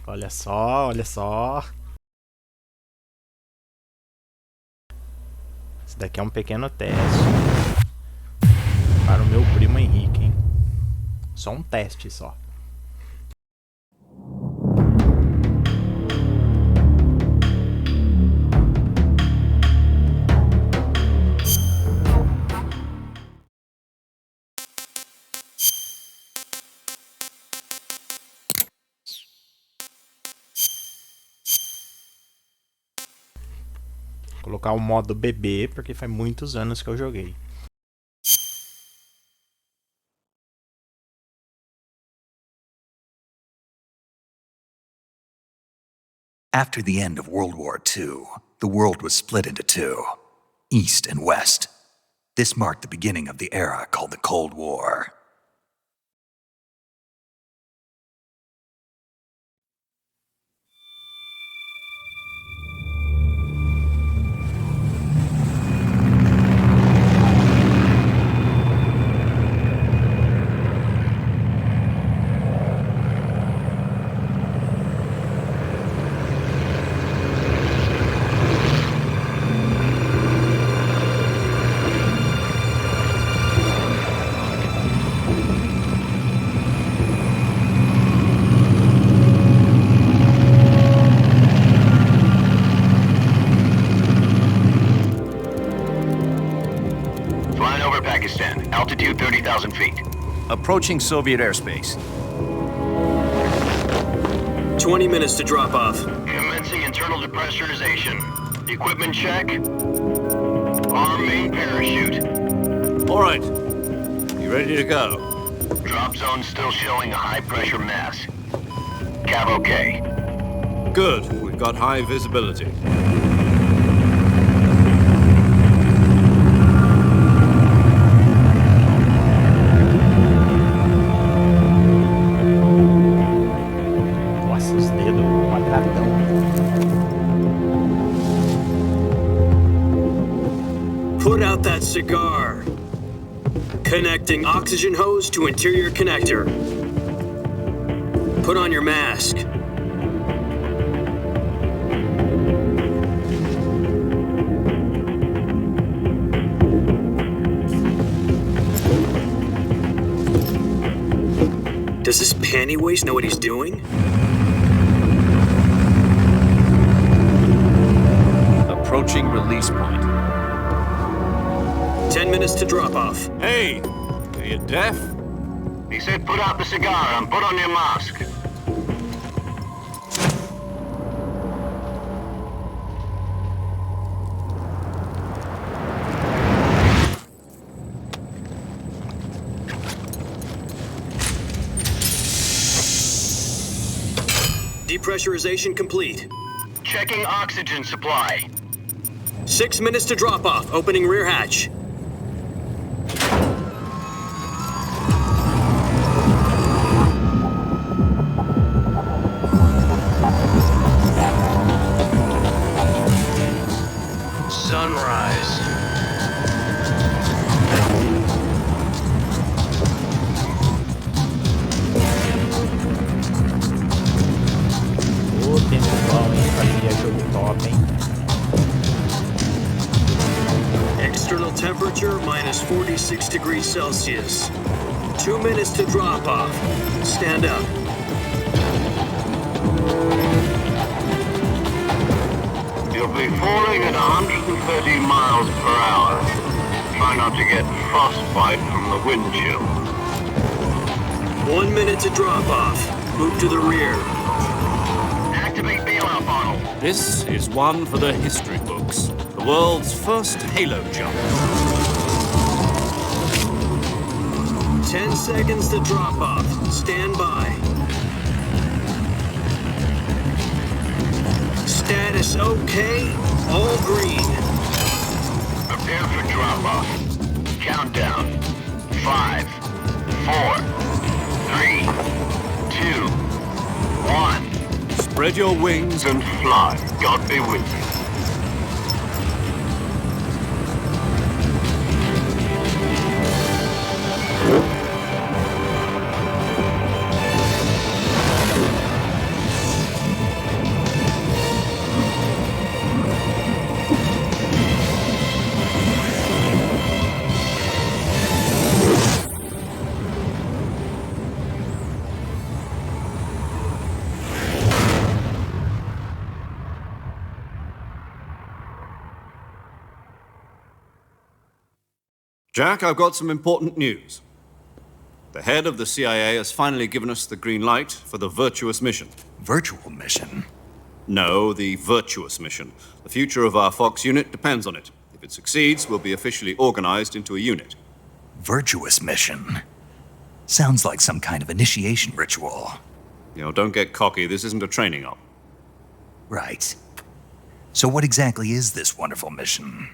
Olha só, olha só. Esse daqui é um pequeno teste para o meu primo Henrique, hein? Só um teste só. Vou colocar o modo bebê porque faz muitos anos que eu joguei. After the end of World War II, the world was split into two, East and West. This marked the beginning of the era called the Cold War. Flying over Pakistan, altitude 30,000 feet. Approaching Soviet airspace. 20 minutes to drop off. Commencing internal depressurization. Equipment check. Arm main parachute. All right. You ready to go? Drop zone still showing a high pressure mass. Cav okay. Good. We've got high visibility. Nossa, os dedos quadradão. Put out that cigar. Connecting oxygen hose to interior connector. Put on your mask. Does this panty waste know what he's doing? Approaching release point. 10 minutes to drop off. Hey! Are you deaf? He said put out the cigar and put on your mask. Depressurization complete. Checking oxygen supply. 6 minutes to drop off. Opening rear hatch. Sunrise. Ô, tempo bom, hein? Fazia jogo top, hein? External temperature minus 46 degrees Celsius. 2 minutes to drop off. Stand up. You'll be falling at 130 miles per hour. Try not to get frostbite from the wind chill. 1 minute to drop off. Move to the rear. Activate bailout bottle. This is one for the history books. The world's first halo jump. 10 seconds to drop off. Stand by. Status okay. All green. Prepare for drop-off. Countdown. 5, 4, 3, 2, 1. Spread your wings And fly. God be with you. Jack, I've got some important news. The head of the CIA has finally given us the green light for the Virtuous mission. Virtual mission? No, the Virtuous mission. The future of our Fox unit depends on it. If it succeeds, we'll be officially organized into a unit. Virtuous mission? Sounds like some kind of initiation ritual. Don't get cocky. This isn't a training op. Right. So what exactly is this wonderful mission?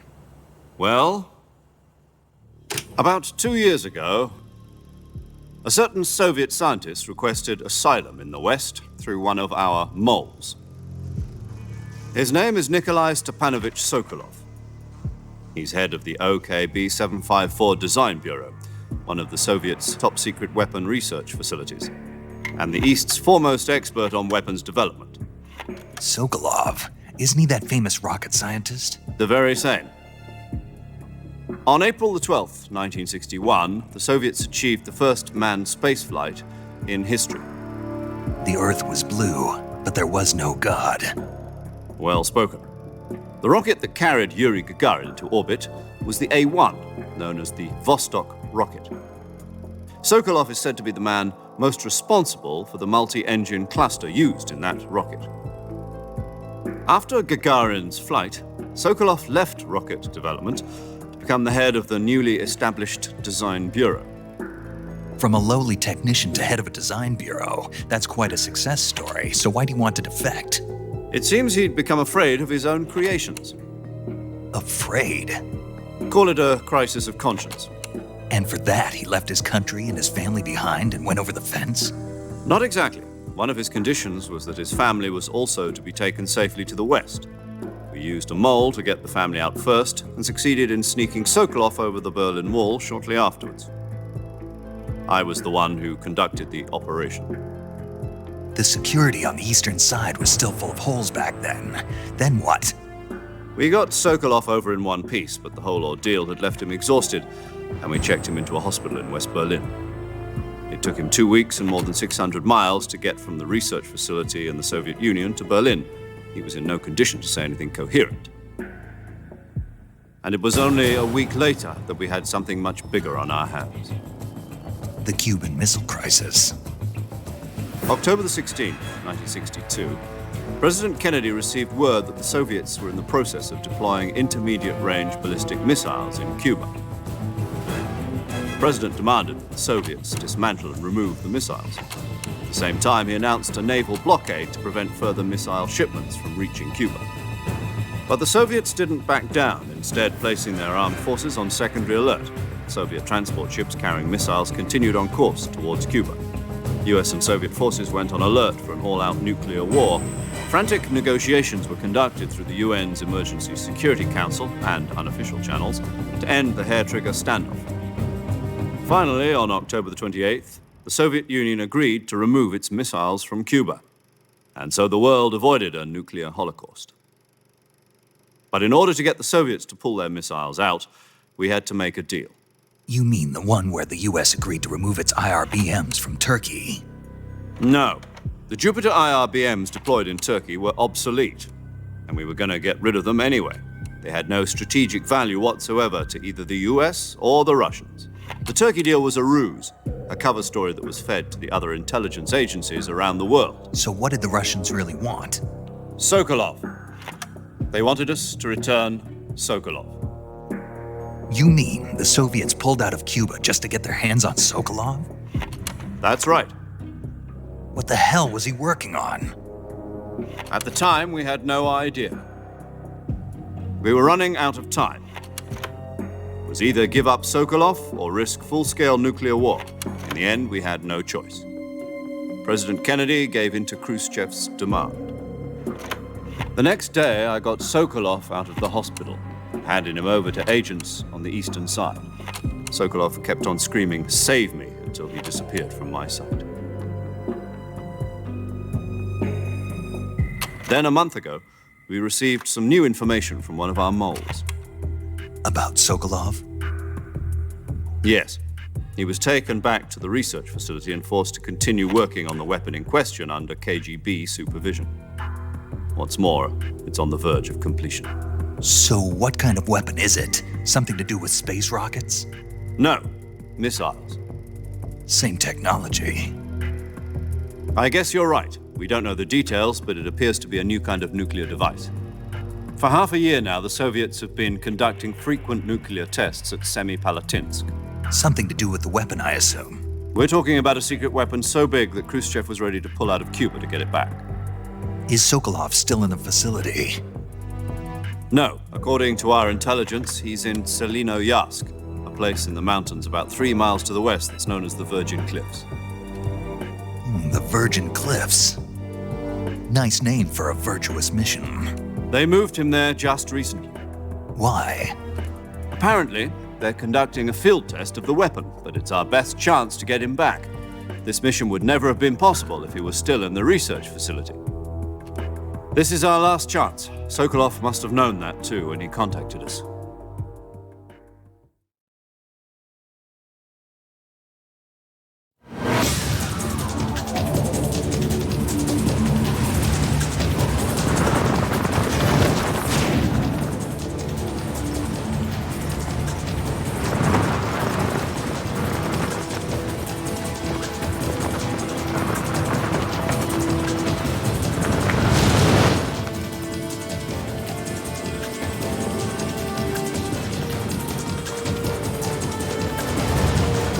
Well, about 2 years ago, a certain Soviet scientist requested asylum in the West through one of our moles. His name is Nikolai Stepanovich Sokolov. He's head of the OKB-754 Design Bureau, one of the Soviets' top-secret weapon research facilities, and the East's foremost expert on weapons development. Sokolov? Isn't he that famous rocket scientist? The very same. On April the 12th, 1961, the Soviets achieved the first manned spaceflight in history. The Earth was blue, but there was no God. Well spoken. The rocket that carried Yuri Gagarin to orbit was the A-1, known as the Vostok rocket. Sokolov is said to be the man most responsible for the multi-engine cluster used in that rocket. After Gagarin's flight, Sokolov left rocket development to become the head of the newly established Design Bureau. From a lowly technician to head of a design bureau, that's quite a success story, so why'd he want to defect? It seems he'd become afraid of his own creations. Afraid? Call it a crisis of conscience. And for that, he left his country and his family behind and went over the fence? Not exactly. One of his conditions was that his family was also to be taken safely to the West. We used a mole to get the family out first and succeeded in sneaking Sokolov over the Berlin Wall shortly afterwards. I was the one who conducted the operation. The security on the eastern side was still full of holes back then. Then what? We got Sokolov over in one piece, but the whole ordeal had left him exhausted, and we checked him into a hospital in West Berlin. It took him 2 weeks and more than 600 miles to get from the research facility in the Soviet Union to Berlin. He was in no condition to say anything coherent. And it was only a week later that we had something much bigger on our hands. The Cuban Missile Crisis. October the 16th, 1962, President Kennedy received word that the Soviets were in the process of deploying intermediate-range ballistic missiles in Cuba. The President demanded that the Soviets dismantle and remove the missiles. At the same time, he announced a naval blockade to prevent further missile shipments from reaching Cuba. But the Soviets didn't back down, instead placing their armed forces on secondary alert. Soviet transport ships carrying missiles continued on course towards Cuba. US and Soviet forces went on alert for an all-out nuclear war. Frantic negotiations were conducted through the UN's Emergency Security Council and unofficial channels to end the hair-trigger standoff. Finally, on October the 28th, the Soviet Union agreed to remove its missiles from Cuba. And so the world avoided a nuclear holocaust. But in order to get the Soviets to pull their missiles out, we had to make a deal. You mean the one where the US agreed to remove its IRBMs from Turkey? No. The Jupiter IRBMs deployed in Turkey were obsolete, and we were going to get rid of them anyway. They had no strategic value whatsoever to either the US or the Russians. The Turkey deal was a ruse, a cover story that was fed to the other intelligence agencies around the world. So what did the Russians really want? Sokolov. They wanted us to return Sokolov. You mean the Soviets pulled out of Cuba just to get their hands on Sokolov? That's right. What the hell was he working on? At the time, we had no idea. We were running out of time. It was either give up Sokolov or risk full-scale nuclear war. In the end, we had no choice. President Kennedy gave in to Khrushchev's demand. The next day, I got Sokolov out of the hospital, handing him over to agents on the eastern side. Sokolov kept on screaming, "Save me," until he disappeared from my sight. Then a month ago, we received some new information from one of our moles. About Sokolov? Yes. He was taken back to the research facility and forced to continue working on the weapon in question under KGB supervision. What's more, it's on the verge of completion. So what kind of weapon is it? Something to do with space rockets? No, missiles. Same technology. I guess you're right. We don't know the details, but it appears to be a new kind of nuclear device. For half a year now, the Soviets have been conducting frequent nuclear tests at Semipalatinsk. Something to do with the weapon, I assume. We're talking about a secret weapon so big that Khrushchev was ready to pull out of Cuba to get it back. Is Sokolov still in the facility? No, according to our intelligence, he's in Selinoyarsk, a place in the mountains about 3 miles to the west that's known as the Virgin Cliffs. The Virgin Cliffs. Nice name for a virtuous mission. They moved him there just recently. Why? Apparently, they're conducting a field test of the weapon, but it's our best chance to get him back. This mission would never have been possible if he was still in the research facility. This is our last chance. Sokolov must have known that too when he contacted us.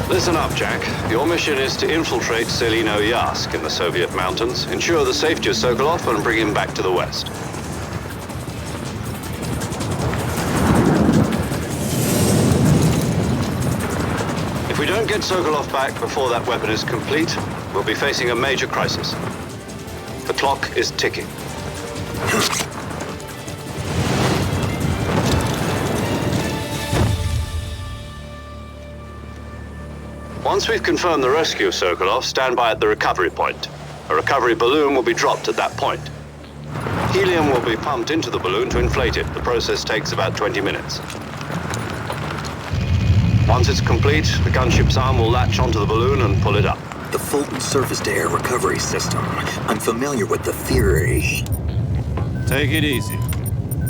Listen up, Jack. Your mission is to infiltrate Selinoyarsk in the Soviet mountains, ensure the safety of Sokolov, and bring him back to the west. If we don't get Sokolov back before that weapon is complete, we'll be facing a major crisis. The clock is ticking. Once we've confirmed the rescue of Sokolov, stand by at the recovery point. A recovery balloon will be dropped at that point. Helium will be pumped into the balloon to inflate it. The process takes about 20 minutes. Once it's complete, the gunship's arm will latch onto the balloon and pull it up. The Fulton surface-to-air recovery system. I'm familiar with the theory. Take it easy.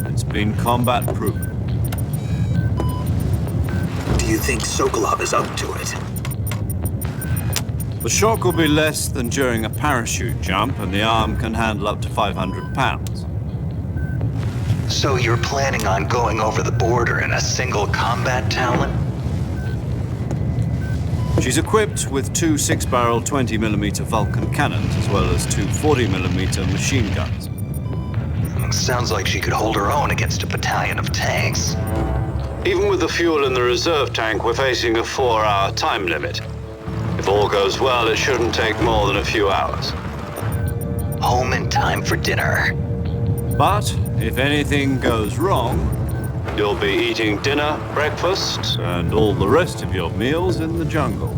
It's been combat-proven. Do you think Sokolov is up to it? The shock will be less than during a parachute jump, and the arm can handle up to 500 pounds. So you're planning on going over the border in a single combat Talon? She's equipped with 2 6-barrel 20mm Vulcan cannons, as well as 2 40mm machine guns. Sounds like she could hold her own against a battalion of tanks. Even with the fuel in the reserve tank, we're facing a 4-hour time limit. If all goes well, it shouldn't take more than a few hours. Home in time for dinner. But if anything goes wrong, You'll be eating dinner, breakfast, and all the rest of your meals in the jungle.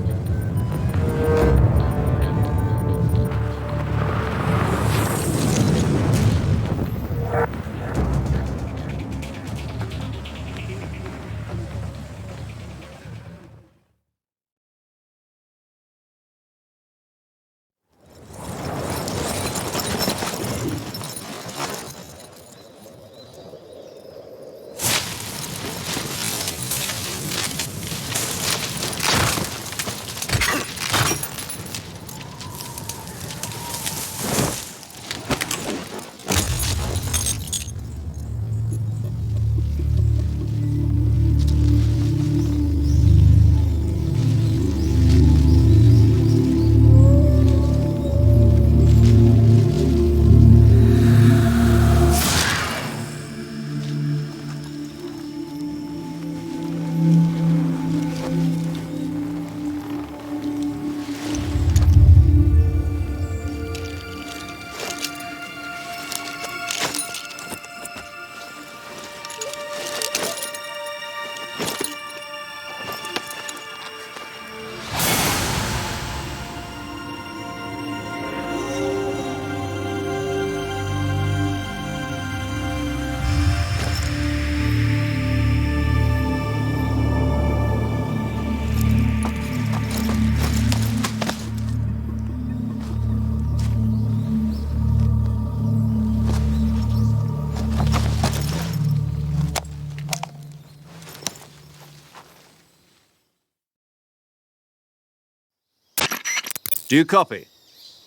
Do you copy?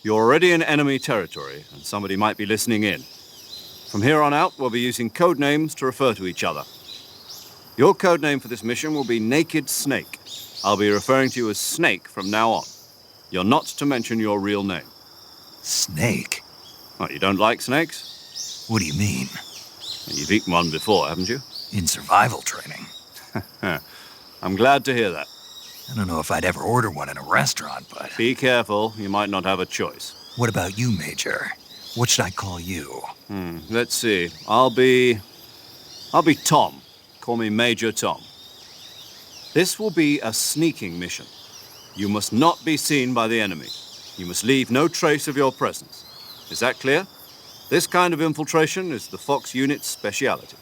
You're already in enemy territory, and somebody might be listening in. From here on out, we'll be using code names to refer to each other. Your code name for this mission will be Naked Snake. I'll be referring to you as Snake from now on. You're not to mention your real name. Snake? Oh, you don't like snakes? What do you mean? You've eaten one before, haven't you? In survival training? I'm glad to hear that. I don't know if I'd ever order one in a restaurant, but... Be careful, you might not have a choice. What about you, Major? What should I call you? Let's see. I'll be Tom. Call me Major Tom. This will be a sneaking mission. You must not be seen by the enemy. You must leave no trace of your presence. Is that clear? This kind of infiltration is the Fox unit's speciality.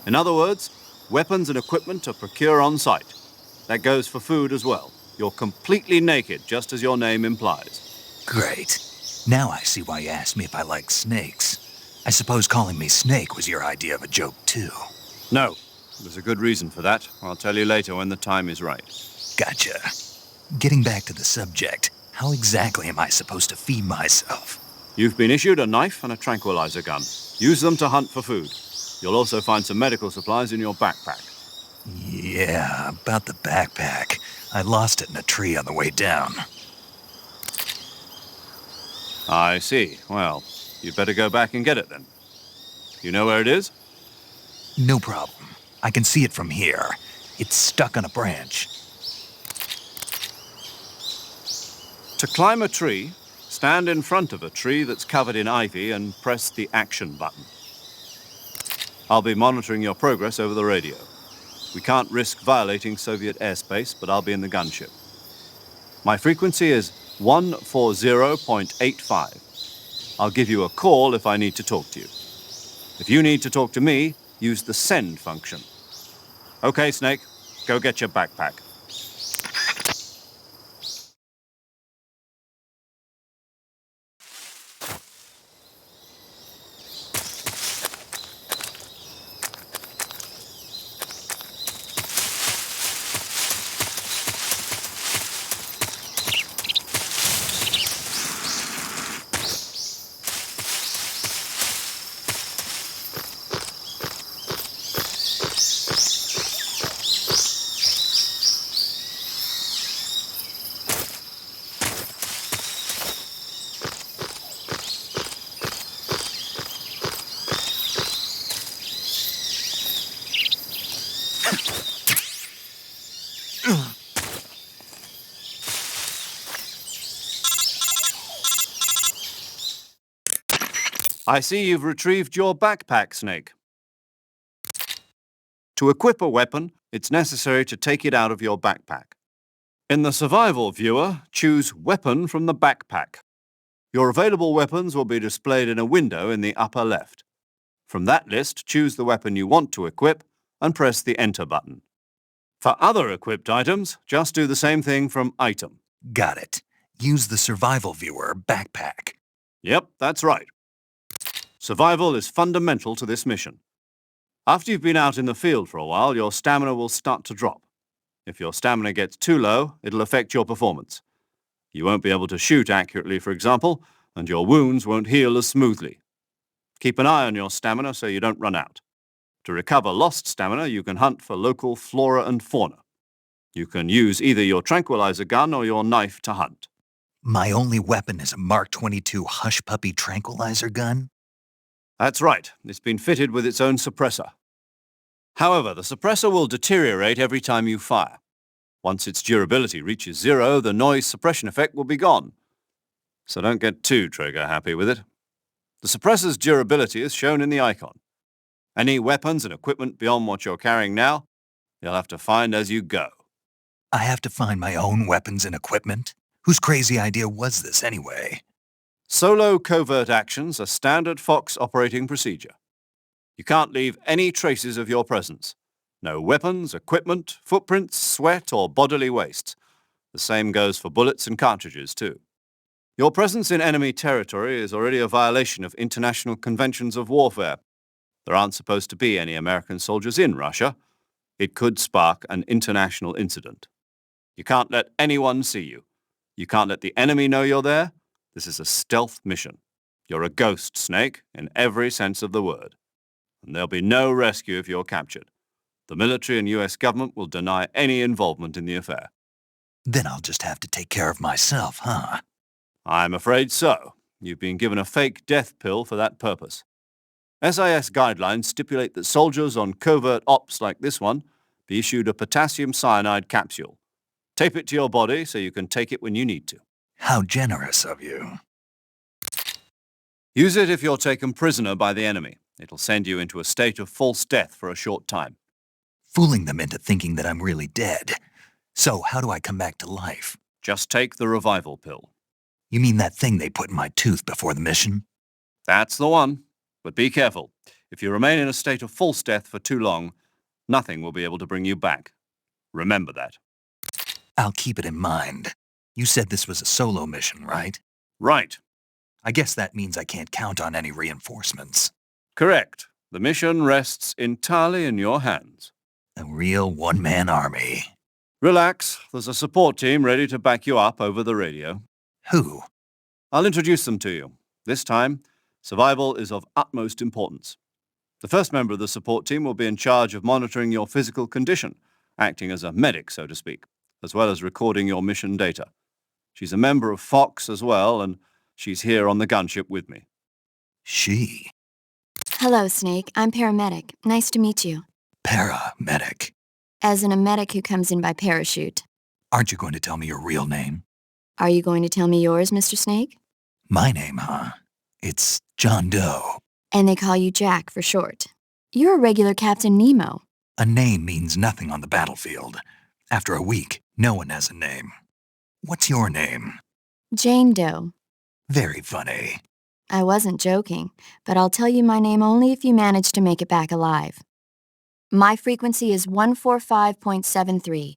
In other words, weapons and equipment are procured on site. That goes for food as well. You're completely naked, just as your name implies. Great. Now I see why you asked me if I like snakes. I suppose calling me Snake was your idea of a joke, too. No, there's a good reason for that. I'll tell you later when the time is right. Gotcha. Getting back to the subject, how exactly am I supposed to feed myself? You've been issued a knife and a tranquilizer gun. Use them to hunt for food. You'll also find some medical supplies in your backpack. Yeah, about the backpack. I lost it in a tree on the way down. I see. Well, you'd better go back and get it then. You know where it is? No problem. I can see it from here. It's stuck on a branch. To climb a tree, stand in front of a tree that's covered in ivy and press the action button. I'll be monitoring your progress over the radio. We can't risk violating Soviet airspace, but I'll be in the gunship. My frequency is 140.85. I'll give you a call if I need to talk to you. If you need to talk to me, use the send function. Okay, Snake, go get your backpack. I see you've retrieved your backpack, Snake. To equip a weapon, it's necessary to take it out of your backpack. In the survival viewer, choose Weapon from the backpack. Your available weapons will be displayed in a window in the upper left. From that list, choose the weapon you want to equip and press the Enter button. For other equipped items, just do the same thing from Item. Got it. Use the survival viewer backpack. Yep, that's right. Survival is fundamental to this mission. After you've been out in the field for a while, your stamina will start to drop. If your stamina gets too low, it'll affect your performance. You won't be able to shoot accurately, for example, and your wounds won't heal as smoothly. Keep an eye on your stamina so you don't run out. To recover lost stamina, you can hunt for local flora and fauna. You can use either your tranquilizer gun or your knife to hunt. My only weapon is a Mark 22 Hush Puppy tranquilizer gun? That's right. It's been fitted with its own suppressor. However, the suppressor will deteriorate every time you fire. Once its durability reaches 0, the noise suppression effect will be gone. So don't get too trigger-happy with it. The suppressor's durability is shown in the icon. Any weapons and equipment beyond what you're carrying now, you'll have to find as you go. I have to find my own weapons and equipment? Whose crazy idea was this anyway? Solo covert actions are standard Fox operating procedure. You can't leave any traces of your presence. No weapons, equipment, footprints, sweat, or bodily waste. The same goes for bullets and cartridges, too. Your presence in enemy territory is already a violation of international conventions of warfare. There aren't supposed to be any American soldiers in Russia. It could spark an international incident. You can't let anyone see you. You can't let the enemy know you're there. This is a stealth mission. You're a ghost, Snake, in every sense of the word. And there'll be no rescue if you're captured. The military and US government will deny any involvement in the affair. Then I'll just have to take care of myself, huh? I'm afraid so. You've been given a fake death pill for that purpose. SIS guidelines stipulate that soldiers on covert ops like this one be issued a potassium cyanide capsule. Tape it to your body so you can take it when you need to. How generous of you. Use it if you're taken prisoner by the enemy. It'll send you into a state of false death for a short time. Fooling them into thinking that I'm really dead. So how do I come back to life? Just take the revival pill. You mean that thing they put in my tooth before the mission? That's the one. But be careful. If you remain in a state of false death for too long, nothing will be able to bring you back. Remember that. I'll keep it in mind. You said this was a solo mission, right? Right. I guess that means I can't count on any reinforcements. Correct. The mission rests entirely in your hands. A real one-man army. Relax. There's a support team ready to back you up over the radio. Who? I'll introduce them to you. This time, survival is of utmost importance. The first member of the support team will be in charge of monitoring your physical condition, acting as a medic, so to speak, as well as recording your mission data. She's a member of Fox as well, and she's here on the gunship with me. She? Hello, Snake. I'm paramedic. Nice to meet you. Paramedic. As in a medic who comes in by parachute. Aren't you going to tell me your real name? Are you going to tell me yours, Mr. Snake? My name, huh? It's John Doe. And they call you Jack for short. You're a regular Captain Nemo. A name means nothing on the battlefield. After a week, no one has a name. What's your name? Jane Doe. Very funny. I wasn't joking, but I'll tell you my name only if you manage to make it back alive. My frequency is 145.73.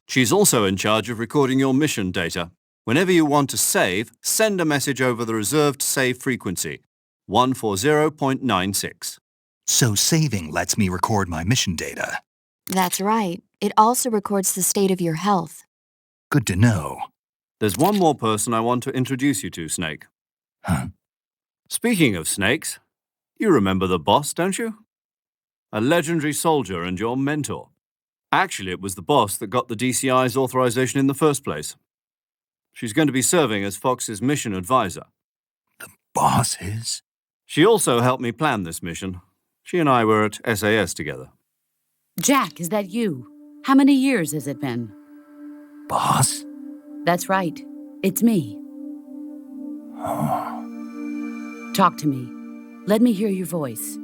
She's also in charge of recording your mission data. Whenever you want to save, send a message over the reserved save frequency, 140.96. So saving lets me record my mission data. That's right. It also records the state of your health. Good to know. There's one more person I want to introduce you to, Snake. Huh? Speaking of snakes, you remember the boss, don't you? A legendary soldier and your mentor. Actually, it was the boss that got the DCI's authorization in the first place. She's going to be serving as Fox's mission advisor. The boss is? She also helped me plan this mission. She and I were at SAS together. Jack, is that you? How many years has it been? Boss? That's right. It's me. Talk to me. Let me hear your voice.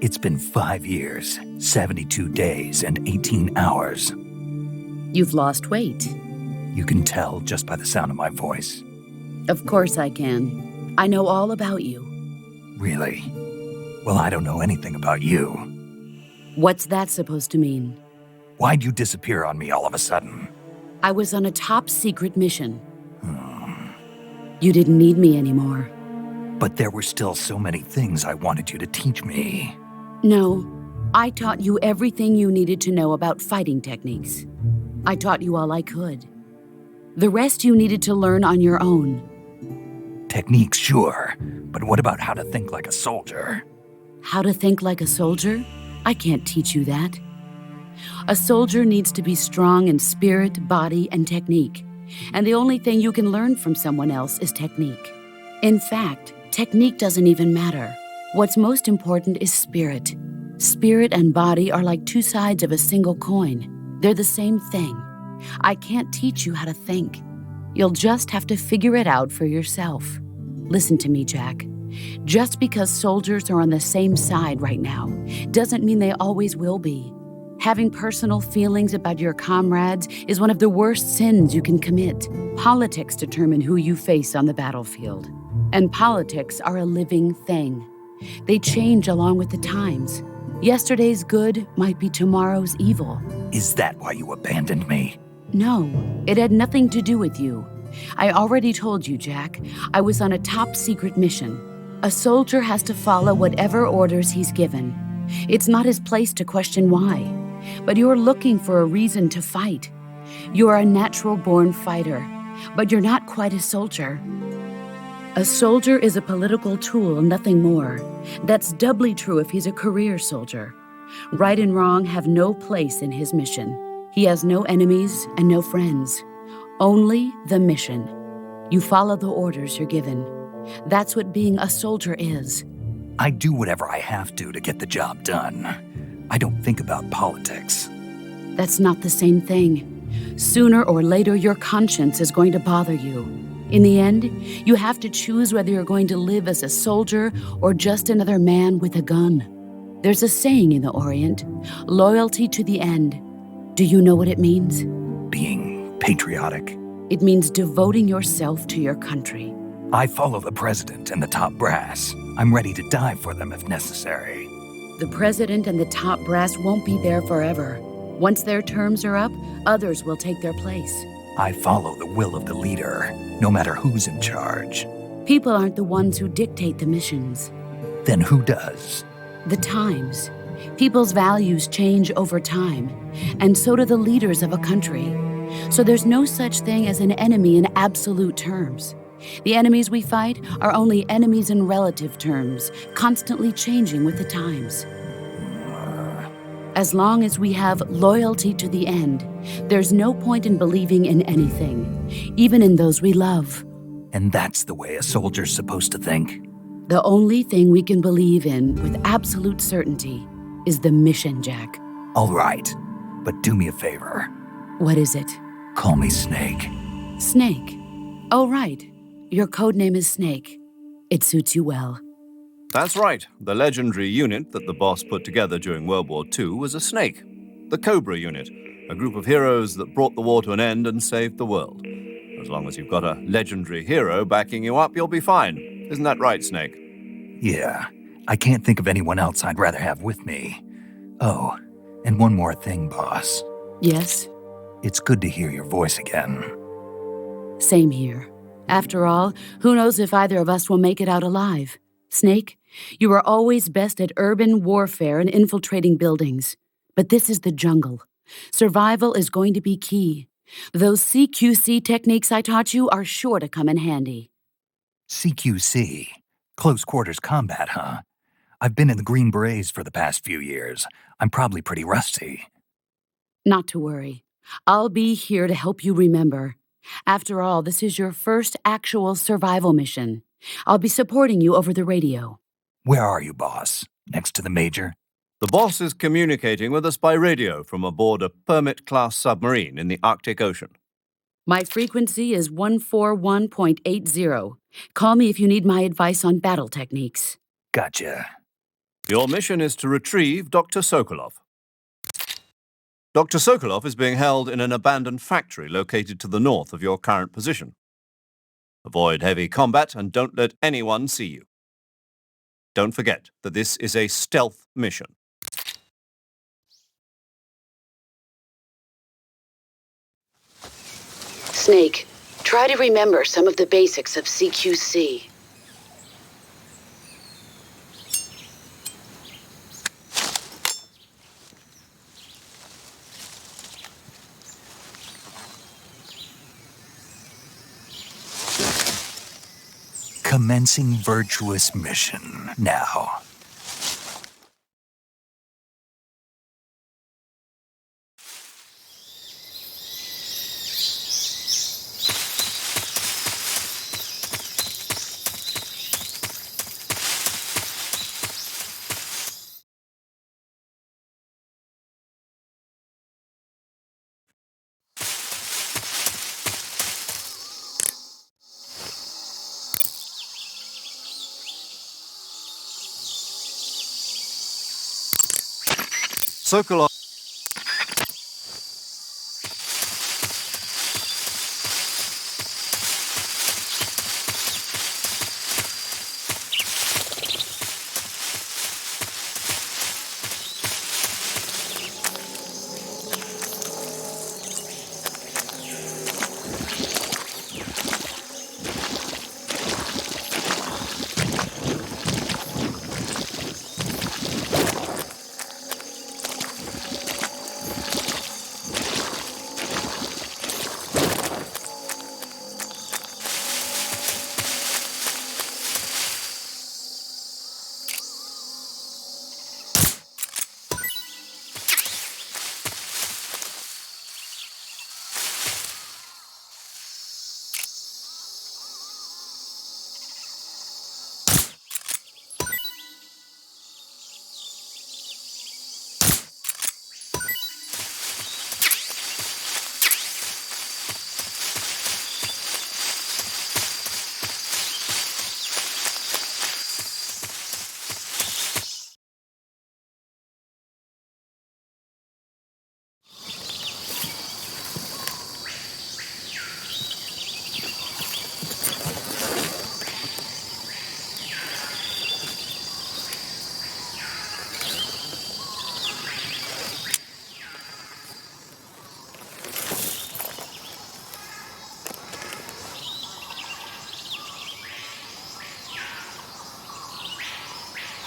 It's been 5 years, 72 days, and 18 hours. You've lost weight. You can tell just by the sound of my voice. Of course I can. I know all about you. Really? Well, I don't know anything about you. What's that supposed to mean? Why'd you disappear on me all of a sudden? I was on a top-secret mission. You didn't need me anymore. But there were still so many things I wanted you to teach me. No, I taught you everything you needed to know about fighting techniques. I taught you all I could. The rest you needed to learn on your own. Techniques, sure. But what about how to think like a soldier? How to think like a soldier? I can't teach you that. A soldier needs to be strong in spirit, body, and technique. And the only thing you can learn from someone else is technique. In fact, technique doesn't even matter. What's most important is spirit. Spirit and body are like two sides of a single coin. They're the same thing. I can't teach you how to think. You'll just have to figure it out for yourself. Listen to me, Jack. Just because soldiers are on the same side right now doesn't mean they always will be. Having personal feelings about your comrades is one of the worst sins you can commit. Politics determine who you face on the battlefield. And politics are a living thing. They change along with the times. Yesterday's good might be tomorrow's evil. Is that why you abandoned me? No, it had nothing to do with you. I already told you, Jack. I was on a top-secret mission. A soldier has to follow whatever orders he's given. It's not his place to question why. But you're looking for a reason to fight. You are a natural-born fighter, but you're not quite a soldier. A soldier is a political tool, nothing more. That's doubly true if he's a career soldier. Right and wrong have no place in his mission. He has no enemies and no friends. Only the mission. You follow the orders you're given. That's what being a soldier is. I do whatever I have to get the job done. I don't think about politics. That's not the same thing. Sooner or later, your conscience is going to bother you. In the end, you have to choose whether you're going to live as a soldier or just another man with a gun. There's a saying in the Orient, loyalty to the end. Do you know what it means? Being patriotic. It means devoting yourself to your country. I follow the president and the top brass. I'm ready to die for them if necessary. The president and the top brass won't be there forever. Once their terms are up, others will take their place. I follow the will of the leader, no matter who's in charge. People aren't the ones who dictate the missions. Then who does? The times. People's values change over time, and so do the leaders of a country. So there's no such thing as an enemy in absolute terms. The enemies we fight are only enemies in relative terms, constantly changing with the times. As long as we have loyalty to the end, there's no point in believing in anything, even in those we love. And that's the way a soldier's supposed to think? The only thing we can believe in with absolute certainty is the mission, Jack. All right, but do me a favor. What is it? Call me Snake. Snake. Oh, right. Your code name is Snake. It suits you well. That's right. The legendary unit that the boss put together during World War II was a snake. The Cobra unit, a group of heroes that brought the war to an end and saved the world. As long as you've got a legendary hero backing you up, you'll be fine. Isn't that right, Snake? Yeah, I can't think of anyone else I'd rather have with me. Oh, and one more thing, boss. Yes? It's good to hear your voice again. Same here. After all, who knows if either of us will make it out alive? Snake, you are always best at urban warfare and infiltrating buildings. But this is the jungle. Survival is going to be key. Those CQC techniques I taught you are sure to come in handy. CQC? Close quarters combat, huh? I've been in the Green Berets for the past few years. I'm probably pretty rusty. Not to worry. I'll be here to help you remember. After all, this is your first actual survival mission. I'll be supporting you over the radio. Where are you, boss? Next to the Major? The boss is communicating with us by radio from aboard a Permit-class submarine in the Arctic Ocean. My frequency is 141.80. Call me if you need my advice on battle techniques. Gotcha. Your mission is to retrieve Dr. Sokolov. Dr. Sokolov is being held in an abandoned factory located to the north of your current position. Avoid heavy combat and don't let anyone see you. Don't forget that this is a stealth mission. Snake, try to remember some of the basics of CQC. Commencing virtuous mission now. Sokolov.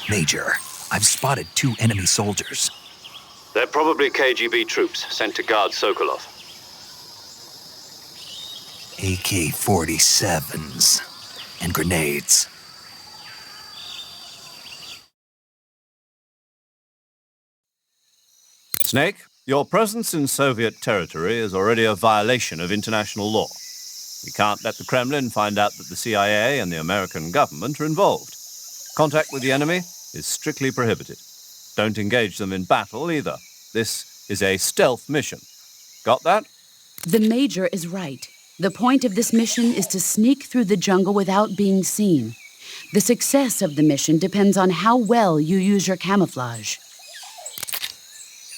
Major, I've spotted 2 enemy soldiers. They're probably KGB troops sent to guard Sokolov. AK-47s and grenades. Snake, your presence in Soviet territory is already a violation of international law. We can't let the Kremlin find out that the CIA and the American government are involved. Contact with the enemy is strictly prohibited. Don't engage them in battle either. This is a stealth mission. Got that? The Major is right. The point of this mission is to sneak through the jungle without being seen. The success of the mission depends on how well you use your camouflage.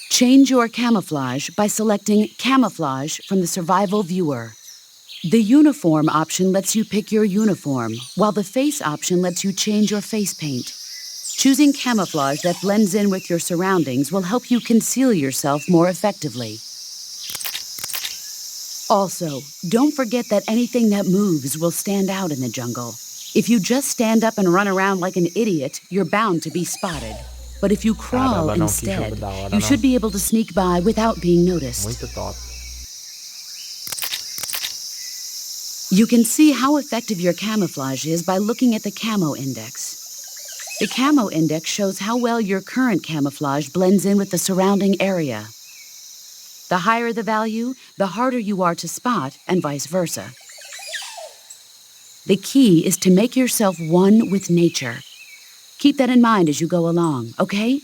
Change your camouflage by selecting Camouflage from the Survival Viewer. The Uniform option lets you pick your uniform, while the Face option lets you change your face paint. Choosing camouflage that blends in with your surroundings will help you conceal yourself more effectively. Also, don't forget that anything that moves will stand out in the jungle. If you just stand up and run around like an idiot, you're bound to be spotted. But if you crawl Caramba, não, que instead, jogo da hora, you não. should be able to sneak by without being noticed. Muito top. You can see how effective your camouflage is by looking at the Camo Index. The Camo Index shows how well your current camouflage blends in with the surrounding area. The higher the value, the harder you are to spot, and vice versa. The key is to make yourself one with nature. Keep that in mind as you go along, okay?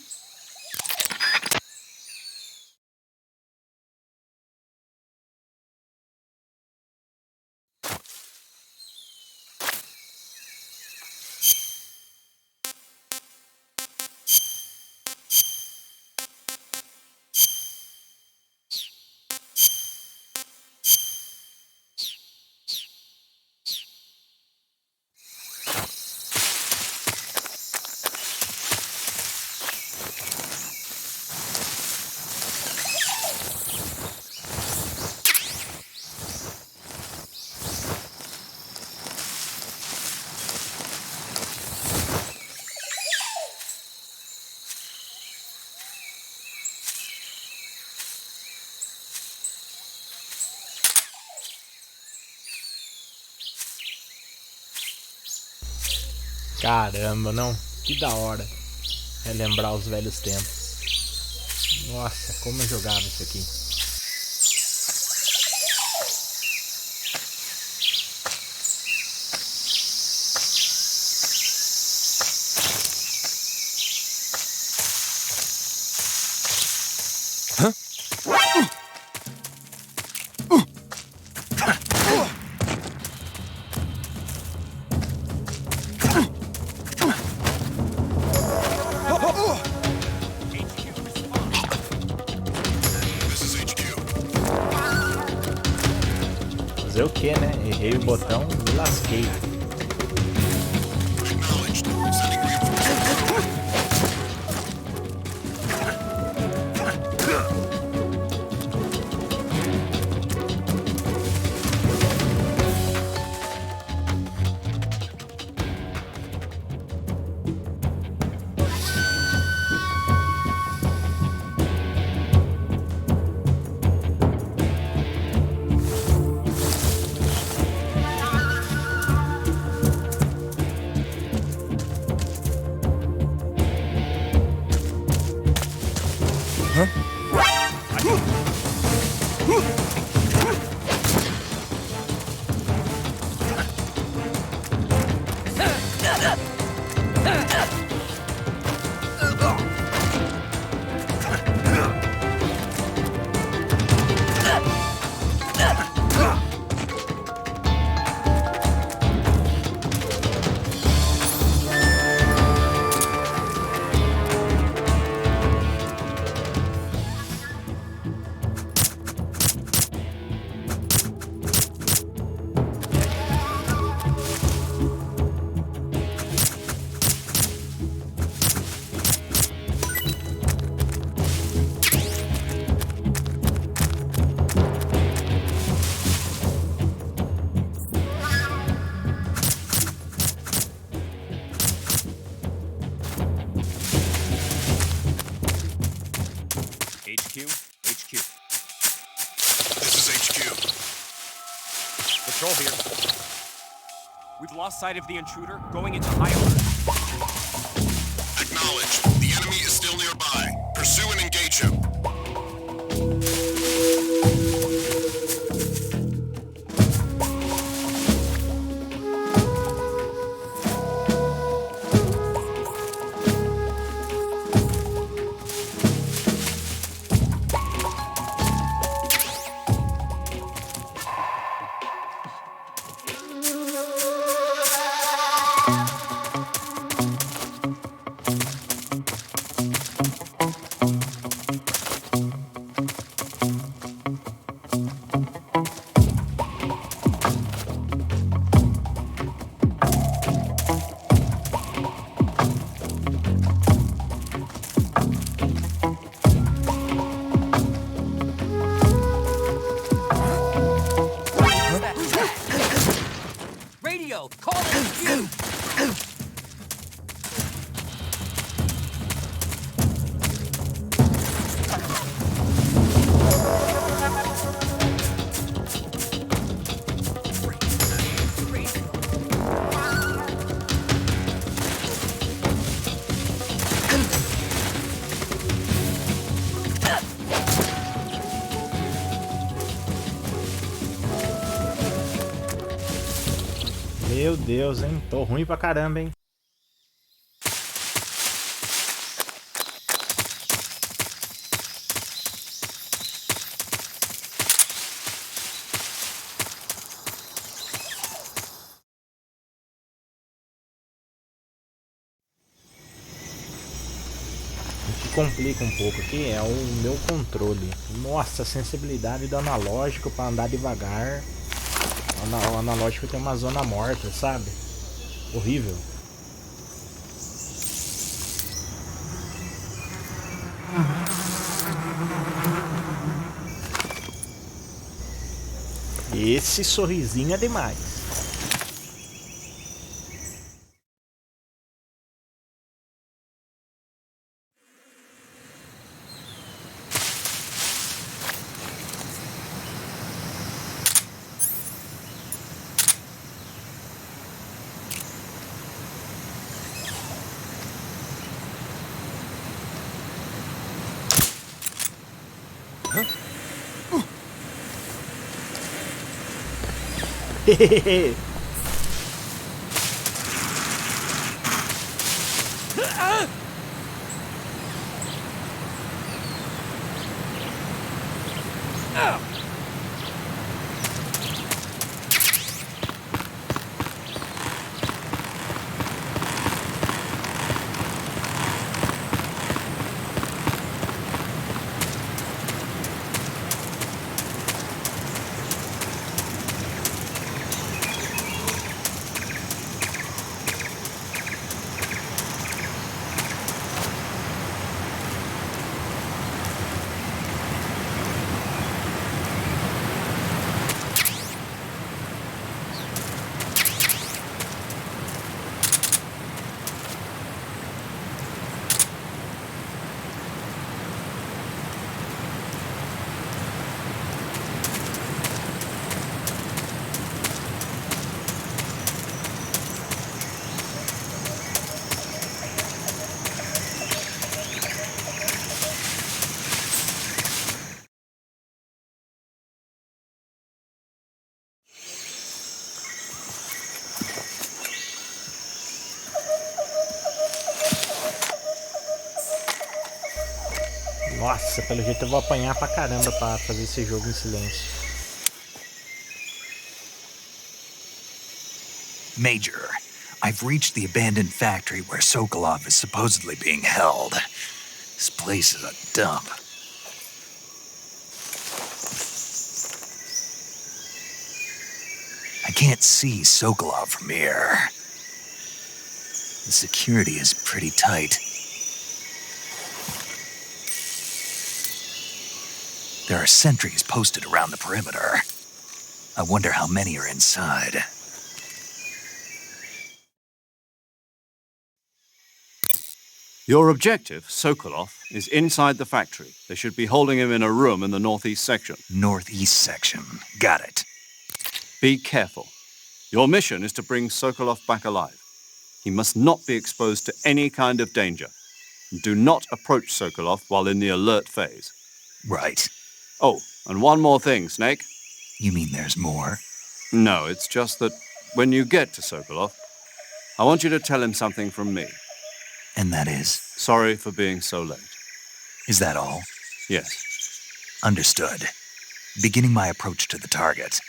Caramba, não? Que da hora. Relembrar os velhos tempos. Nossa, como eu jogava isso aqui. Fazer o que, né? Errei o botão, me lasquei. We've lost sight of the intruder, going into high alert. Acknowledged. The enemy is still nearby. Pursue and engage him. Radio, call you! Meu Deus, hein? Tô ruim pra caramba, hein? O que complica um pouco aqui é o meu controle. Nossa, a sensibilidade do analógico pra andar devagar. O analógico tem uma zona morta, sabe? Horrível. Esse sorrisinho é demais. Hehehe. Nossa, pelo jeito eu vou apanhar pra caramba pra fazer esse jogo em silêncio. Major, I've reached the abandoned factory where Sokolov is supposedly being held. This place is a dump. I can't see Sokolov from here. The security is pretty tight. There are sentries posted around the perimeter. I wonder how many are inside. Your objective, Sokolov, is inside the factory. They should be holding him in a room in the northeast section. Northeast section. Got it. Be careful. Your mission is to bring Sokolov back alive. He must not be exposed to any kind of danger. Do not approach Sokolov while in the alert phase. Right. Oh, and one more thing, Snake. You mean there's more? No, it's just that when you get to Sokolov, I want you to tell him something from me. And that is? Sorry for being so late. Is that all? Yes. Understood. Beginning my approach to the target.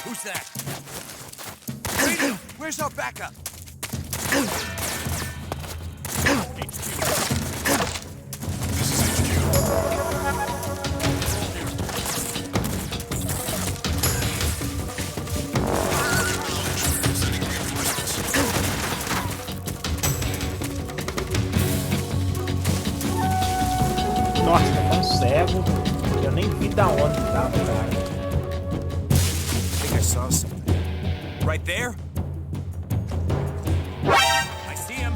Who's that? Radio, where's our backup? Nossa, tá tão cego que eu nem vi da onde tava, cara. I think I saw something. Right there? I see him.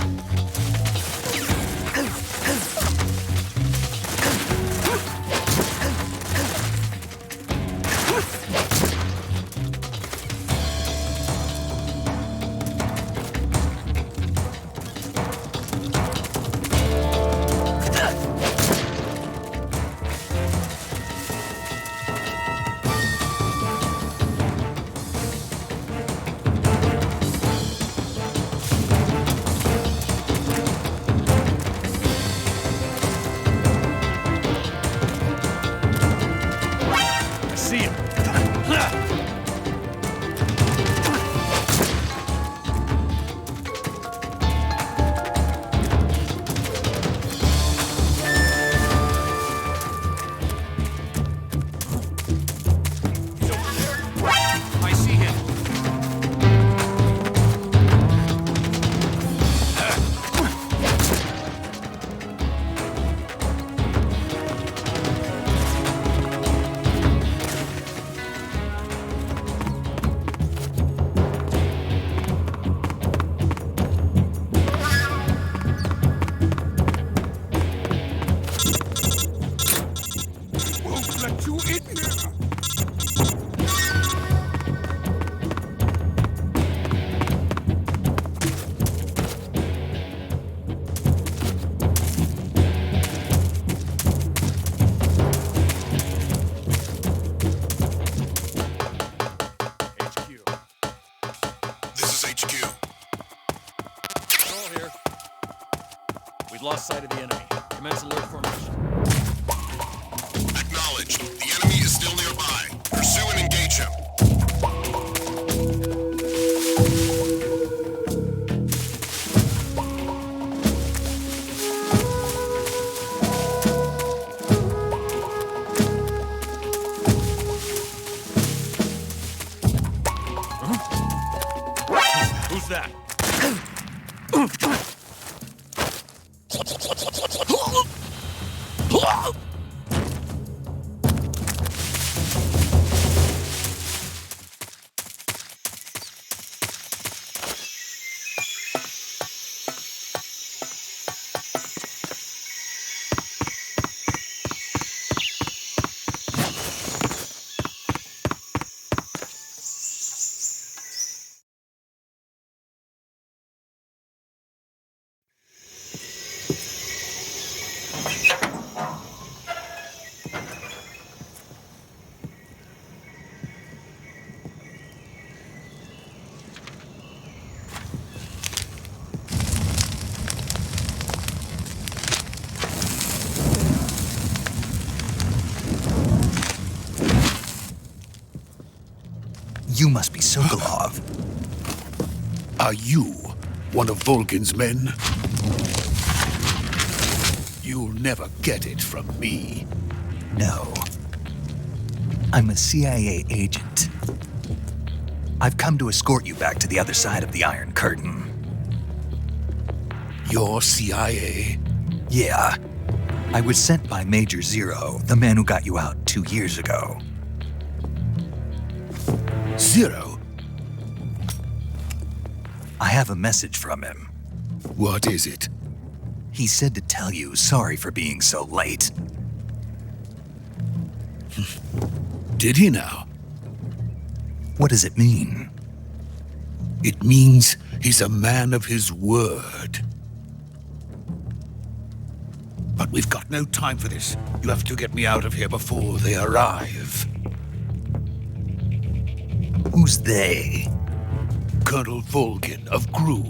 in there! This is HQ. Control here. We've lost sight of the enemy. Commence alert formation. Acknowledged. The enemy is still nearby. Pursue and engage him. Who's that? You must be Sokolov. Are you one of Volgin's men? You'll never get it from me. No. I'm a CIA agent. I've come to escort you back to the other side of the Iron Curtain. You're CIA? Yeah. I was sent by Major Zero, the man who got you out 2 years ago. Zero? I have a message from him. What is it? He said to tell you sorry for being so late. Did he now? What does it mean? It means he's a man of his word. But we've got no time for this. You have to get me out of here before they arrive. Who's they? Colonel Volgin of GRU.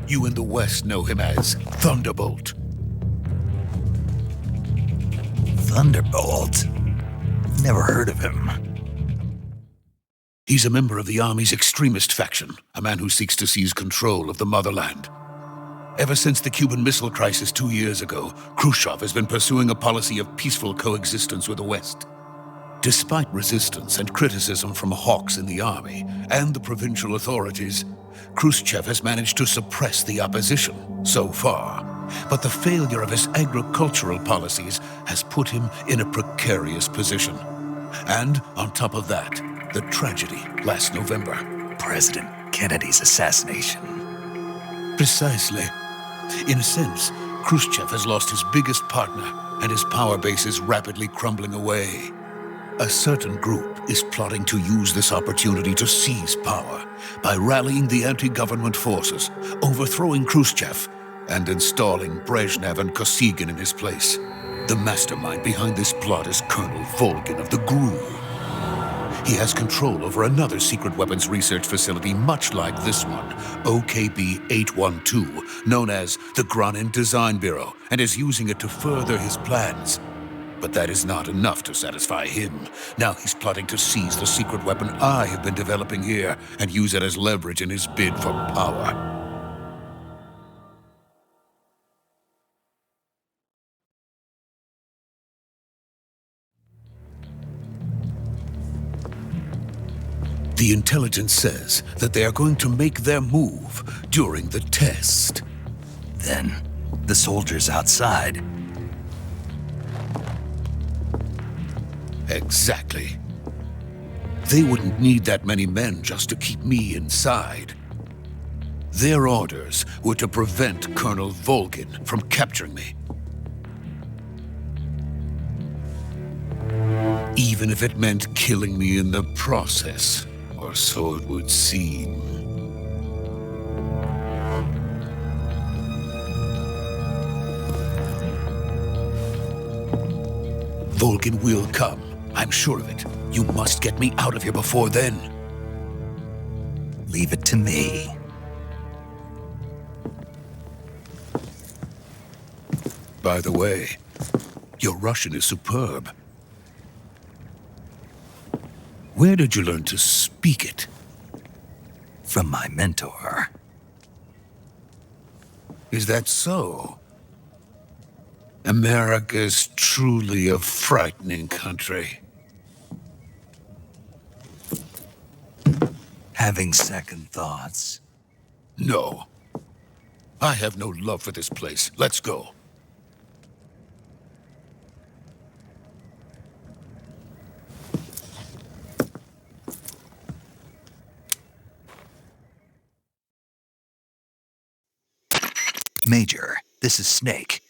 You in the West know him as Thunderbolt. Thunderbolt? Never heard of him. He's a member of the Army's extremist faction, a man who seeks to seize control of the motherland. Ever since the Cuban Missile Crisis 2 years ago, Khrushchev has been pursuing a policy of peaceful coexistence with the West. Despite resistance and criticism from hawks in the army and the provincial authorities, Khrushchev has managed to suppress the opposition so far. But the failure of his agricultural policies has put him in a precarious position. And on top of that, the tragedy last November. President Kennedy's assassination. Precisely. In a sense, Khrushchev has lost his biggest partner, and his power base is rapidly crumbling away. A certain group is plotting to use this opportunity to seize power by rallying the anti-government forces, overthrowing Khrushchev, and installing Brezhnev and Kosygin in his place. The mastermind behind this plot is Colonel Volgin of the GRU. He has control over another secret weapons research facility much like this one, OKB-812, known as the Granin Design Bureau, and is using it to further his plans. But that is not enough to satisfy him. Now he's plotting to seize the secret weapon I have been developing here and use it as leverage in his bid for power. The intelligence says that they are going to make their move during the test. Then, the soldiers outside. Exactly. They wouldn't need that many men just to keep me inside. Their orders were to prevent Colonel Volgin from capturing me. Even if it meant killing me in the process, or so it would seem. Volgin will come. I'm sure of it. You must get me out of here before then. Leave it to me. By the way, your Russian is superb. Where did you learn to speak it? From my mentor. Is that so? America's truly a frightening country. Having second thoughts? No. I have no love for this place. Let's go. Major, this is Snake.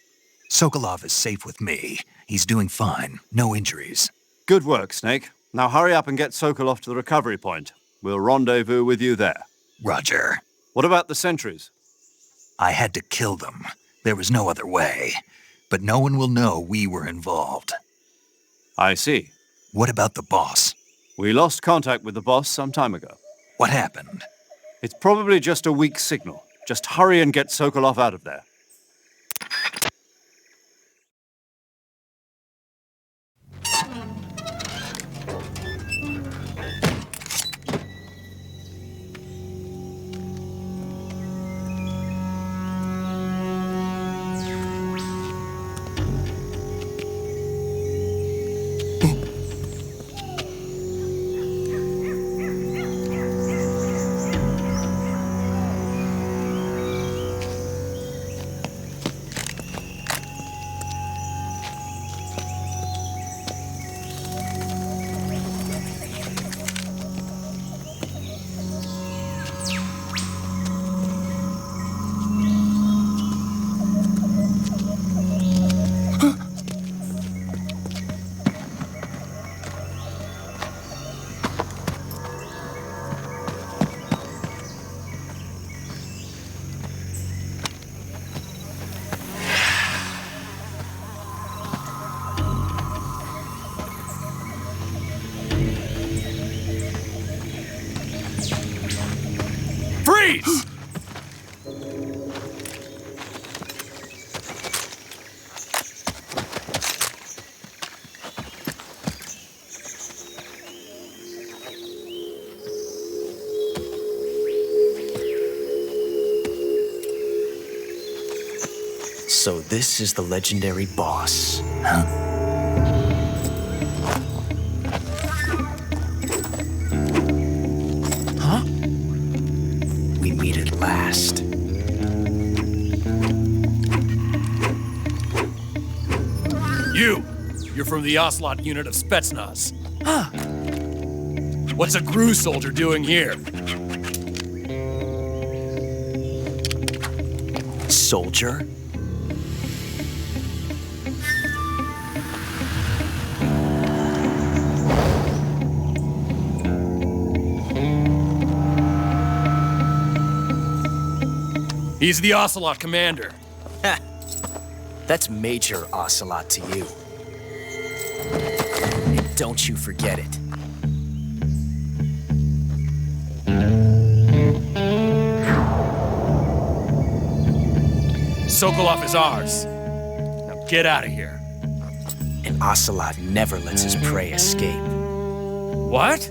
Sokolov is safe with me. He's doing fine. No injuries. Good work, Snake. Now hurry up and get Sokolov to the recovery point. We'll rendezvous with you there. Roger. What about the sentries? I had to kill them. There was no other way. But no one will know we were involved. I see. What about the boss? We lost contact with the boss some time ago. What happened? It's probably just a weak signal. Just hurry and get Sokolov out of there. Freeze! So this is the legendary boss. Huh? Huh? We meet at last. You're from the Ocelot unit of Spetsnaz. Huh. What's a GRU soldier doing here? Soldier? He's the Ocelot commander. Ha! That's Major Ocelot to you. And don't you forget it. Sokolov is ours. Now get out of here. And Ocelot never lets his prey escape. What?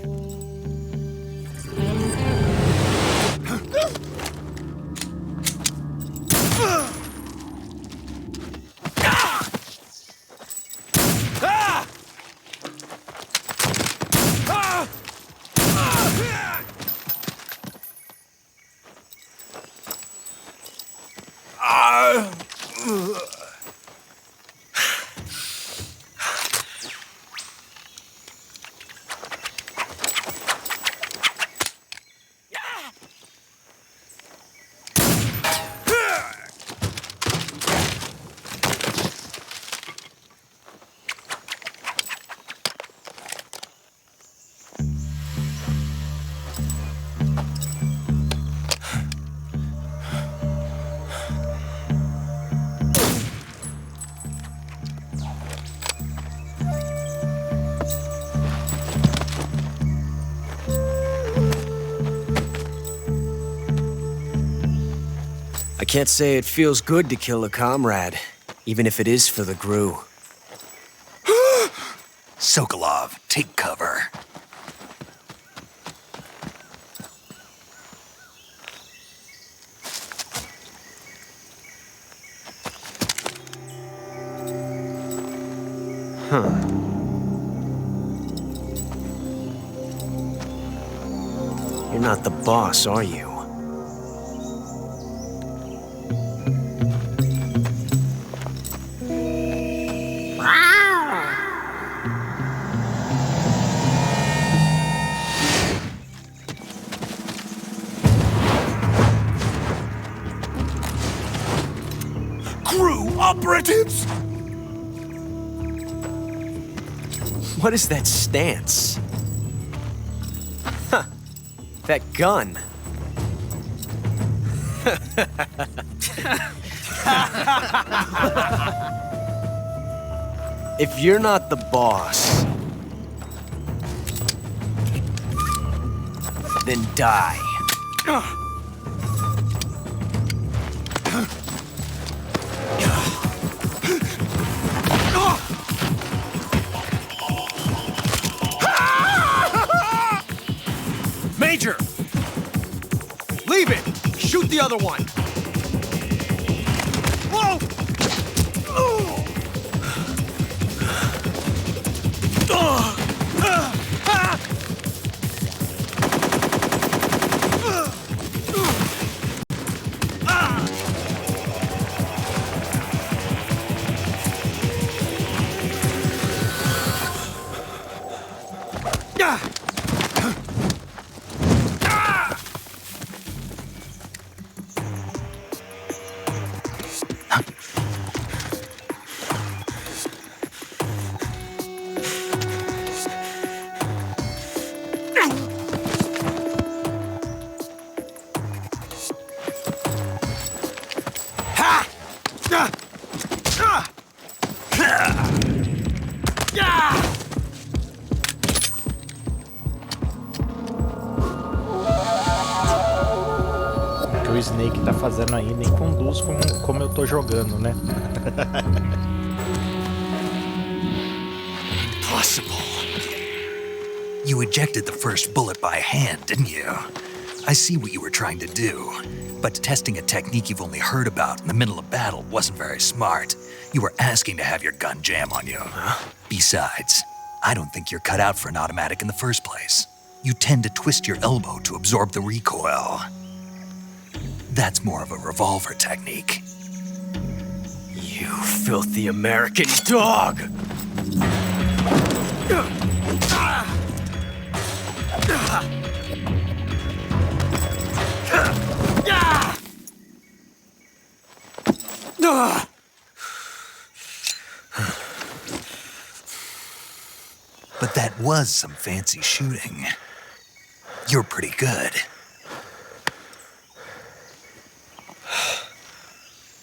Can't say it feels good to kill a comrade, even if it is for the GRU. Sokolov, take cover. You're not the boss, are you? GRU operatives! What is that stance? Huh. That gun. If you're not the boss, then die. Major! Leave it! Shoot the other one! Whoa! O que o Snake tá fazendo aí nem conduz como eu tô jogando, né? Impossible. You ejected the first bullet by hand, didn't you? I see what you were trying to do. But testing a technique you've only heard about in the middle of battle wasn't very smart. You were asking to have your gun jam on you. Besides, I don't think you're cut out for an automatic in the first place. You tend to twist your elbow to absorb the recoil. That's more of a revolver technique. You filthy American dog! But that was some fancy shooting. You're pretty good.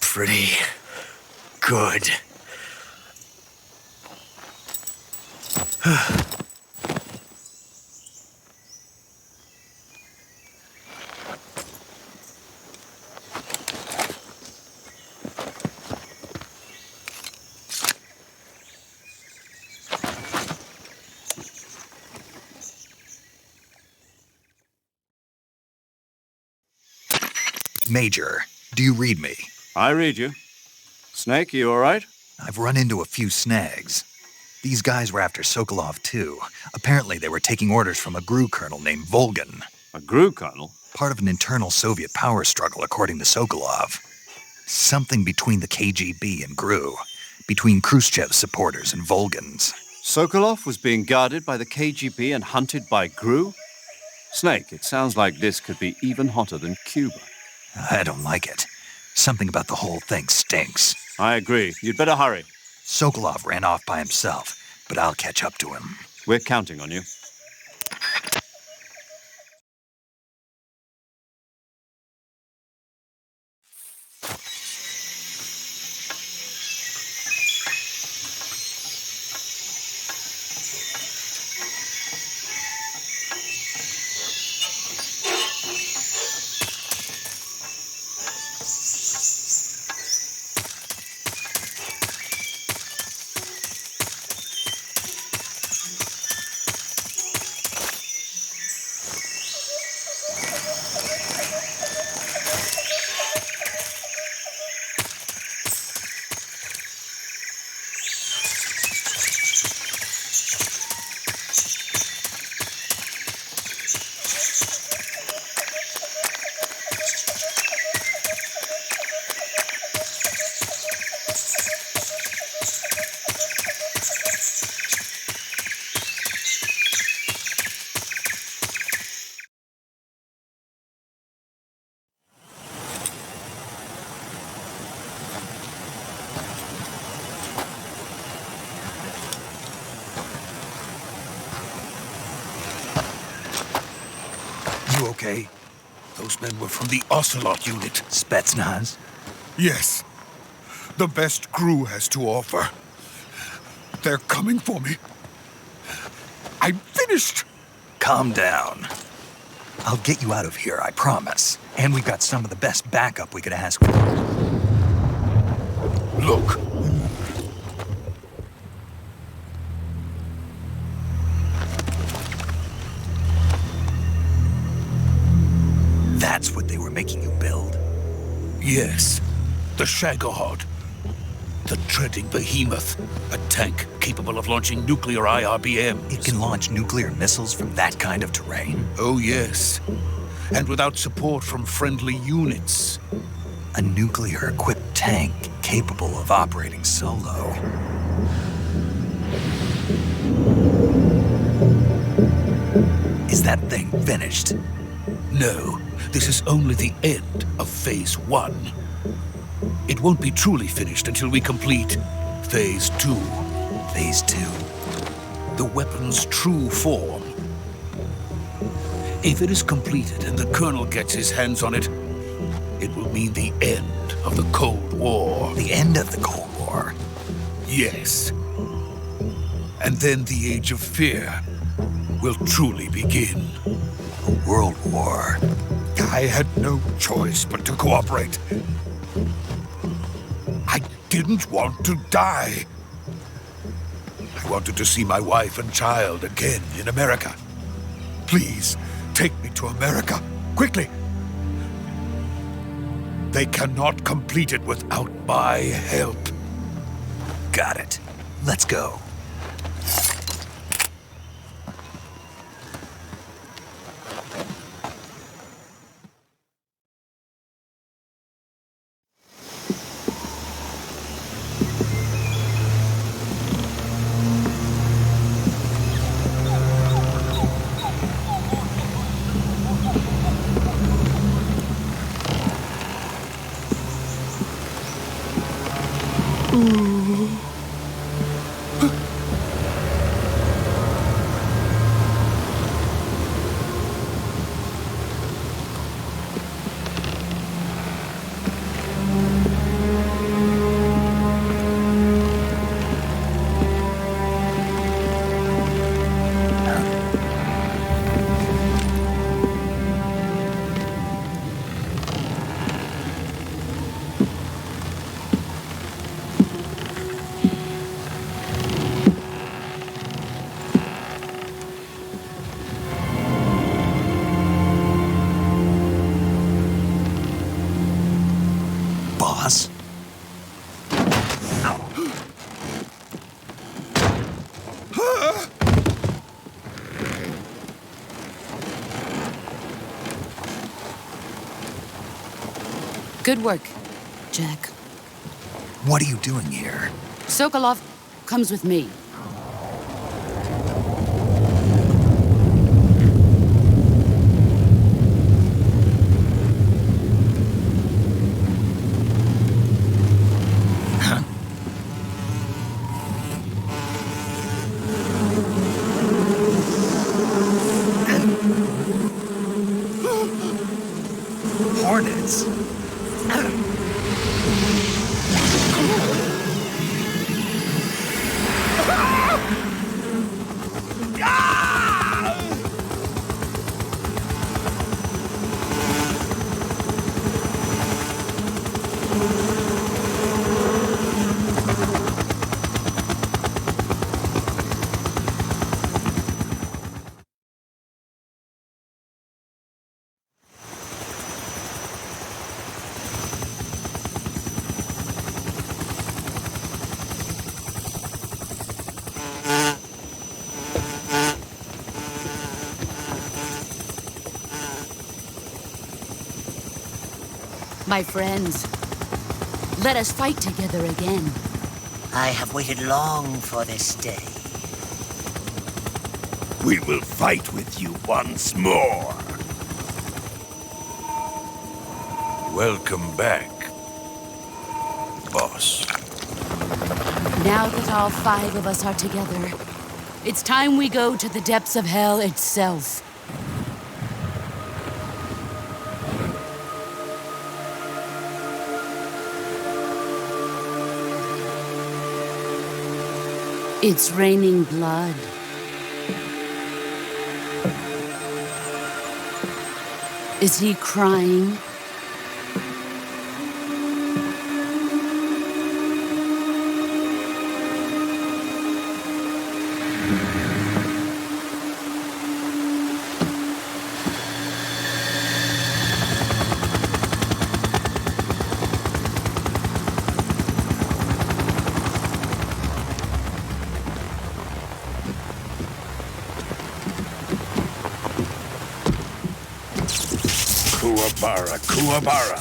Pretty good. Major, do you read me? I read you. Snake, you all right? I've run into a few snags. These guys were after Sokolov, too. Apparently, they were taking orders from a GRU colonel named Volgin. A GRU colonel? Part of an internal Soviet power struggle, according to Sokolov. Something between the KGB and GRU. Between Khrushchev's supporters and Volgin's. Sokolov was being guarded by the KGB and hunted by GRU? Snake, it sounds like this could be even hotter than Cuba. I don't like it. Something about the whole thing stinks. I agree. You'd better hurry. Sokolov ran off by himself, but I'll catch up to him. We're counting on you. You okay? Those men were from the Ocelot unit. Spetsnaz? Yes. The best GRU has to offer. They're coming for me. I'm finished. Calm down. I'll get you out of here, I promise. And we've got some of the best backup we could ask for. Look. That's what they were making you build? Yes. The Shagohod. The treading behemoth. A tank capable of launching nuclear IRBMs. It can launch nuclear missiles from that kind of terrain? Oh, yes. And without support from friendly units. A nuclear-equipped tank capable of operating solo. Is that thing finished? No. This is only the end of Phase 1. It won't be truly finished until we complete Phase 2. Phase 2? The weapon's true form. If it is completed and the Colonel gets his hands on it, it will mean the end of the Cold War. The end of the Cold War? Yes. And then the Age of Fear will truly begin. A world war. I had no choice but to cooperate. I didn't want to die. I wanted to see my wife and child again in America. Please, take me to America, quickly. They cannot complete it without my help. Got it. Let's go. Boss? Good work, Jack. What are you doing here? Sokolov comes with me. Hornets? My friends, let us fight together again. I have waited long for this day. We will fight with you once more. Welcome back, boss. Now that all 5 of us are together, it's time we go to the depths of hell itself. It's raining blood. Is he crying? Kuwabara, Kuwabara.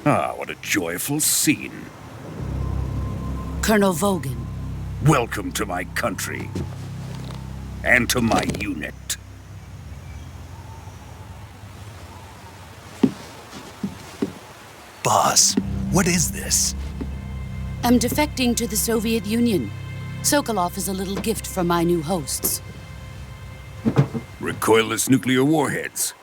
Ah, what a joyful scene. Colonel Vogan. Welcome to my country. And to my unit. Boss, what is this? I'm defecting to the Soviet Union. Sokolov is a little gift from my new hosts. Recoilless nuclear warheads.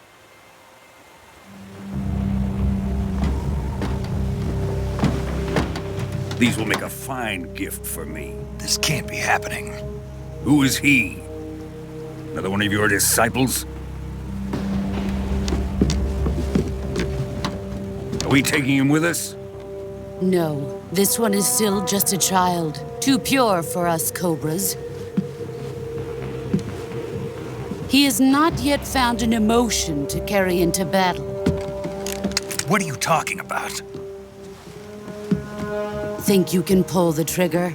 These will make a fine gift for me. This can't be happening. Who is he? Another one of your disciples? Are we taking him with us? No, this one is still just a child. Too pure for us Cobras. He has not yet found an emotion to carry into battle. What are you talking about? Think you can pull the trigger?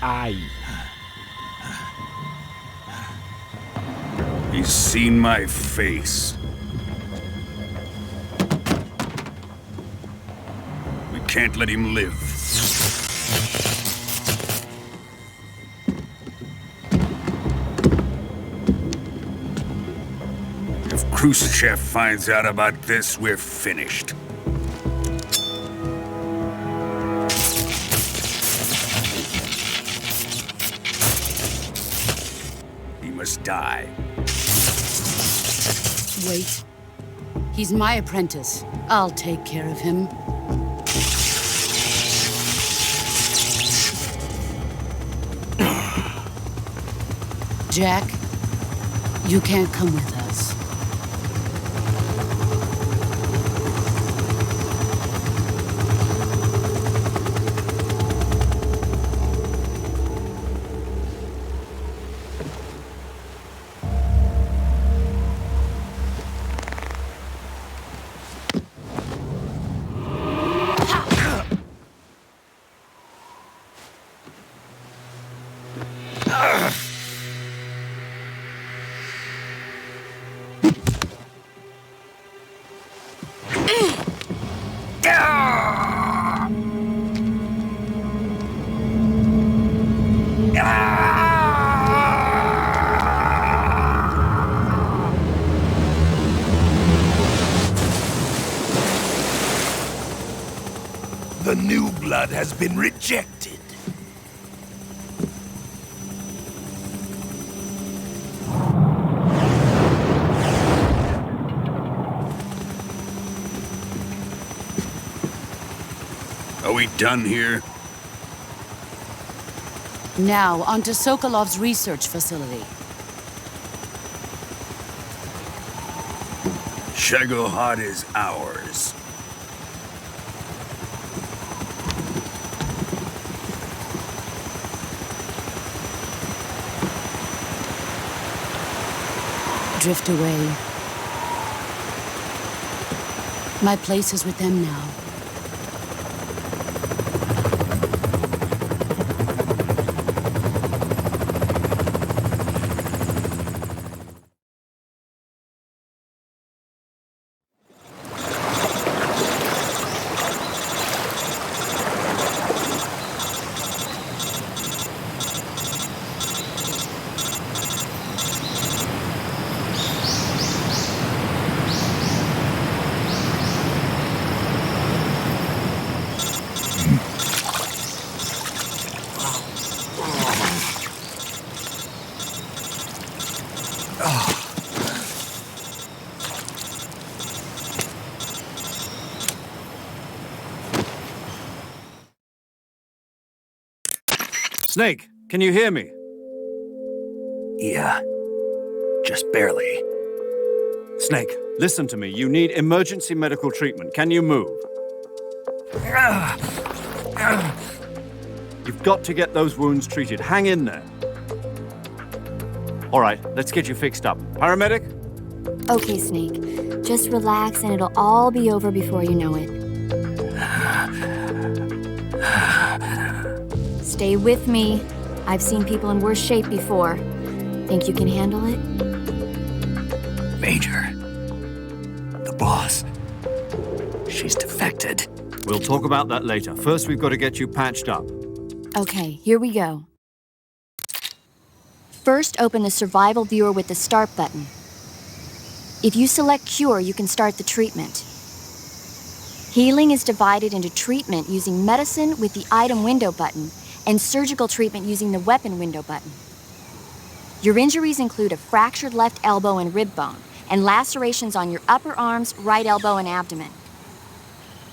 Ai. He's seen my face. We can't let him live. If Khrushchev finds out about this, we're finished. He must die. Wait. He's my apprentice. I'll take care of him. Jack, you can't come with us. The new blood has been rejected. Are we done here? Now, onto Sokolov's research facility. Shagohod is ours. Drift away. My place is with them now. Snake, can you hear me? Yeah. Just barely. Snake, listen to me. You need emergency medical treatment. Can you move? You've got to get those wounds treated. Hang in there. All right, let's get you fixed up. Paramedic? Okay, Snake. Just relax and it'll all be over before you know it. Stay with me. I've seen people in worse shape before. Think you can handle it? Major. The boss. She's defected. We'll talk about that later. First, we've got to get you patched up. Okay, here we go. First, open the survival viewer with the start button. If you select cure, you can start the treatment. Healing is divided into treatment using medicine with the item window button and surgical treatment using the weapon window button. Your injuries include a fractured left elbow and rib bone and lacerations on your upper arms, right elbow, and abdomen.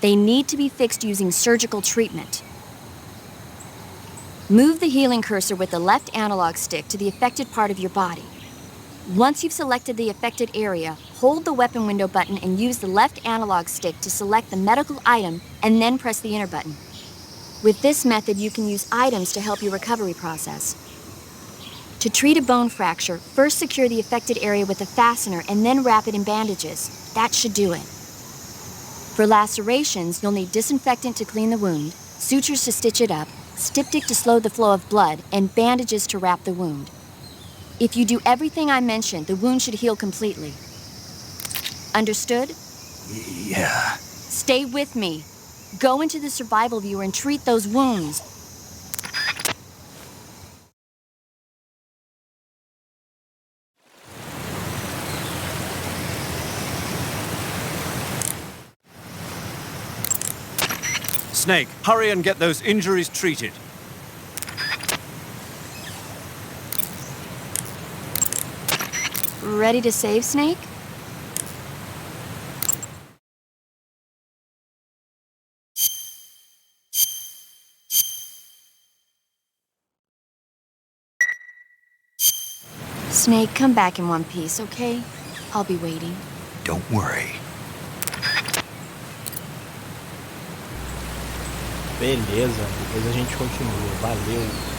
They need to be fixed using surgical treatment. Move the healing cursor with the left analog stick to the affected part of your body. Once you've selected the affected area, hold the weapon window button and use the left analog stick to select the medical item and then press the enter button. With this method, you can use items to help your recovery process. To treat a bone fracture, first secure the affected area with a fastener and then wrap it in bandages. That should do it. For lacerations, you'll need disinfectant to clean the wound, sutures to stitch it up, styptic to slow the flow of blood, and bandages to wrap the wound. If you do everything I mentioned, the wound should heal completely. Understood? Yeah. Stay with me. Go into the survival viewer and treat those wounds. Snake, hurry and get those injuries treated. Ready to save, Snake? Snake, come back in one piece, okay? I'll be waiting. Don't worry. Beleza, depois a gente continua. Valeu.